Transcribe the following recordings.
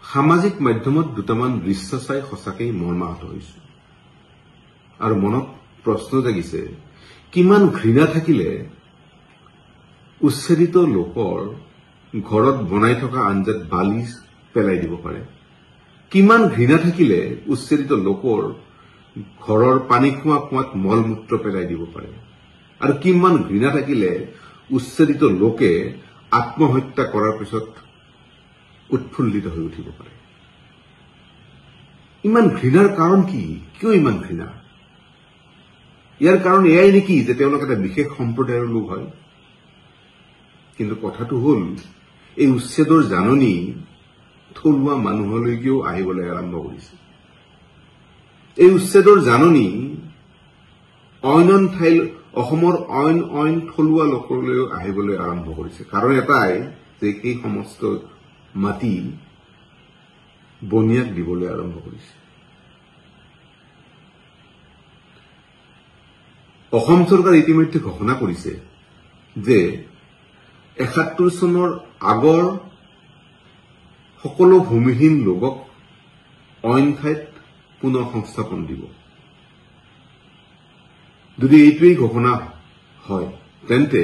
সামাজিক মাধ্যমত দুটামান দৃশ্য চাই সঁচাকেই মৰ্মাহত হৈছো আৰু মনত প্ৰশ্ন জাগিছে কিমান ঘৃণা থাকিলে উচ্ছেদিত লোকৰ ঘৰত বনাই থকা আঞ্জাত বালি পেলাই দিব পাৰে কিমান ঘৃণা থাকিলে উচ্ছেদিত লোকৰ ঘৰৰ পানী খোৱা কুঁৱাত মলমূত্ৰ পেলাই দিব পাৰে আৰু কিমান ঘৃণা থাকিলে উচ্ছেদিত লোকে আত্মহত্যা কৰাৰ পিছত উৎফুল্লিত হৈ উঠিব পাৰে ইমান ঘৃণাৰ কাৰণ কি কিয় ইমান ঘৃণা ইয়াৰ কাৰণ এয়াই নেকি যে তেওঁলোক এটা বিশেষ সম্প্ৰদায়ৰ লোক হয় কিন্তু কথাটো হল এই উচ্ছেদৰ জাননী থলুৱা মানুহলৈকেও আহিবলৈ আৰম্ভ কৰিছে এই উচ্ছেদৰ জাননী অইন ঠাই অসমৰ অইন থলুৱা লোকলৈও আহিবলৈ আৰম্ভ কৰিছে কাৰণ এটাই যে এই সমস্ত মাটি বনিয়াক দিবলৈ আৰম্ভ কৰিছে অসম চৰকাৰ ইতিমধ্যে ঘোষণা কৰিছে যে ৭১ চনৰ আগৰ সকলো ভূমিহীন লোকক অইন ঠাইত পুনৰ সংস্থাপন দিব যদি এইটোৱেই ঘোষণা হয় তেন্তে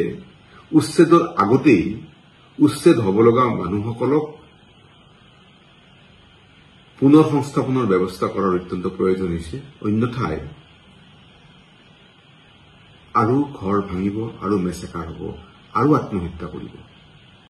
উচ্ছেদৰ আগতেই উচ্ছেদ হ'ব লগা মানুহসকলক পুনৰ সংস্থাপনৰ ব্যৱস্থা কৰাৰ অত্যন্ত প্ৰয়োজন হৈছে অন্যথায় আৰু ঘৰ ভাঙিব আৰু মেচেকাৰ হ'ব আৰু আত্মহত্যা কৰিব